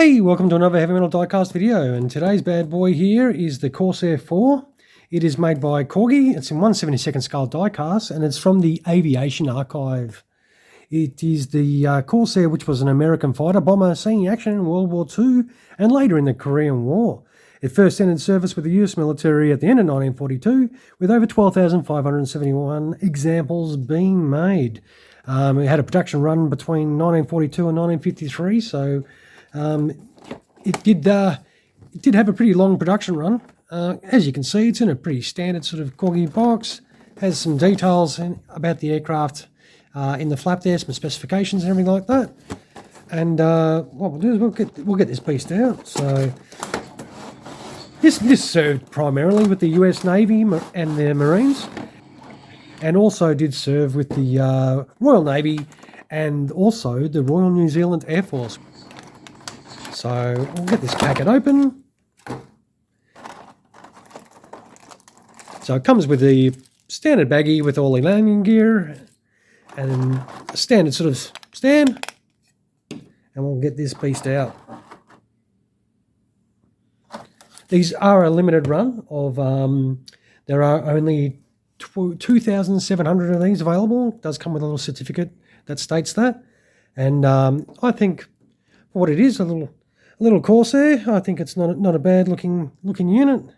Hey, welcome to another Heavy Metal Diecast video, and today's bad boy here is the Corsair 4. It is made by Corgi. It's in 1/72nd scale diecast, and it's from the Aviation Archive. It is the Corsair, which was an American fighter bomber seeing action in World War II and later in the Korean War. It first entered service with the US military at the end of 1942, with over 12,571 examples being made. It had a production run between 1942 and 1953, so it did have a pretty long production run. As you can see, it's in a pretty standard sort of Corgi box. Has some details about the aircraft in the flap there, some specifications and everything like that. And what we'll do is we'll get this beast out. So this served primarily with the US Navy and the Marines, and also did serve with the Royal Navy and also the Royal New Zealand Air Force. So we'll get this packet open. So it comes with the standard baggie with all the landing gear and a standard sort of stand, and we'll get this beast out. These are a limited run of, there are only 2,700 of these available. It does come with a little certificate that states that, and I think for what it is, a little Corsair, I think it's not a bad looking unit. It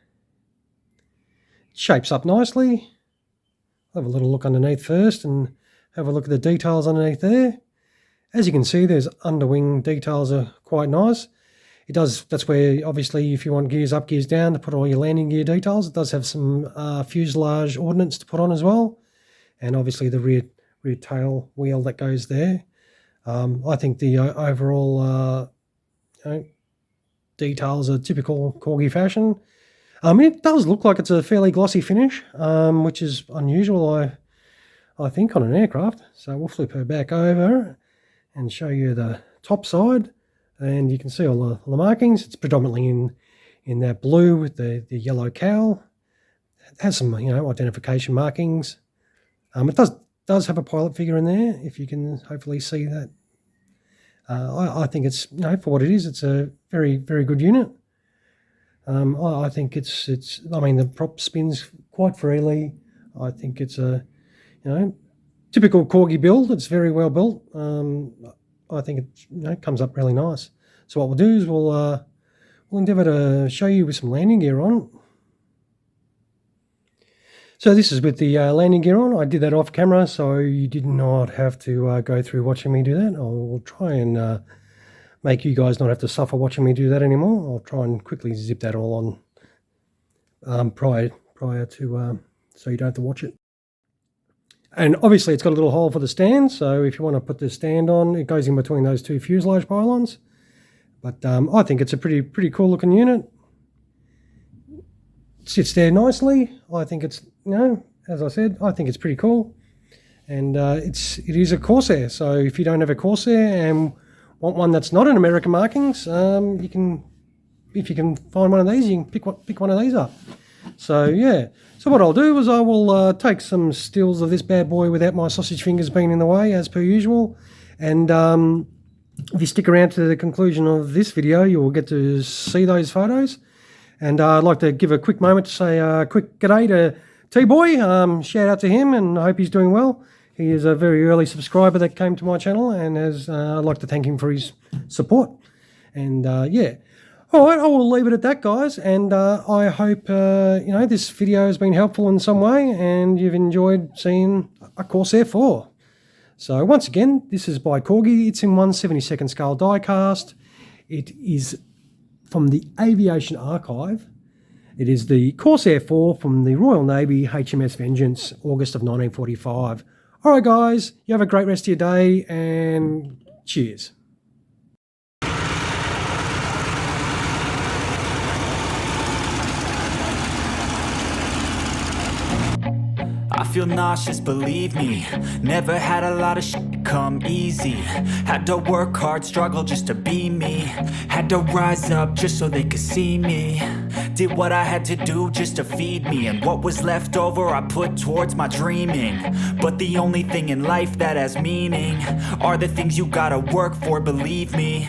shapes up nicely. I'll have a little look underneath first and have a look at the details underneath there. As you can see, there's underwing details are quite nice. That's where, obviously, if you want gears up, gears down, to put all your landing gear details. It does have some fuselage ordnance to put on as well, and obviously the rear tail wheel that goes there. I think the overall details are typical Corgi fashion. It does look like it's a fairly glossy finish, which is unusual, I think, on an aircraft. So we'll flip her back over and show you the top side, and you can see all the markings. It's predominantly in that blue with the yellow cowl. It has some identification markings. It does have a pilot figure in there, if you can hopefully see that. I think it's, for what it is, it's a very, very good unit. I think the prop spins quite freely. I think it's a, typical Corgi build. It's very well built. I think it comes up really nice. So what we'll do is we'll endeavour to show you with some landing gear on. So this is with the landing gear on. I did that off camera, so you did not have to go through watching me do that. I will try and make you guys not have to suffer watching me do that anymore. I'll try and quickly zip that all on prior to, so you don't have to watch it. And obviously it's got a little hole for the stand, so if you want to put the stand on, it goes in between those two fuselage pylons. But I think it's a pretty cool looking unit. It sits there nicely. I think it's, as I said, I think it's pretty cool. And it is a Corsair, so if you don't have a Corsair and want one that's not in American markings, if you can find one of these, you can pick one of these up. So yeah, so what I'll do is I will take some stills of this bad boy without my sausage fingers being in the way, as per usual. And if you stick around to the conclusion of this video, you will get to see those photos. And I'd like to give a quick moment to say a quick g'day to T-Boy. Shout out to him, and I hope he's doing well. He is a very early subscriber that came to my channel, and I'd like to thank him for his support. And yeah. All right, I will leave it at that, guys, and I hope this video has been helpful in some way and you've enjoyed seeing a Corsair 4. So once again, this is by Corgi. It's in 1/72nd scale diecast. It is from the Aviation Archive. It is the Corsair 4 from the Royal Navy HMS Vengeance, August of 1945. All right, guys, you have a great rest of your day, and cheers. I feel nauseous, believe me. Never had a lot of shit come easy. Had to work hard, struggle just to be me. Had to rise up just so they could see me. Did what I had to do just to feed me, and what was left over I put towards my dreaming. But the only thing in life that has meaning are the things you gotta work for, believe me.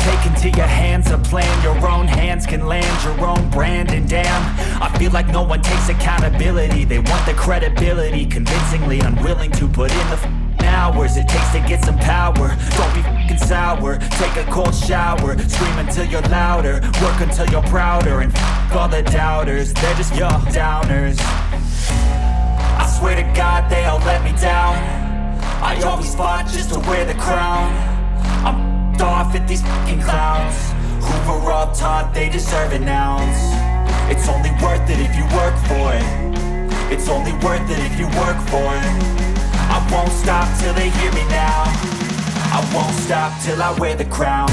take into your hands a plan. Your own hands can land your own brand. And damn, I feel like no one takes accountability. They want the credibility, convincingly unwilling to put in the hours it takes to get some power. Don't be fucking sour, take a cold shower, scream until you're louder, work until you're prouder, and all the doubters, they're just your downers. I swear to God they all let me down. I always fought just to wear the crown. I'm off at these fucking clowns who were all taught they deserve an ounce. It's only worth it if you work for it. It's only worth it if you work for it. I won't stop till they hear me now. I won't stop till I wear the crown.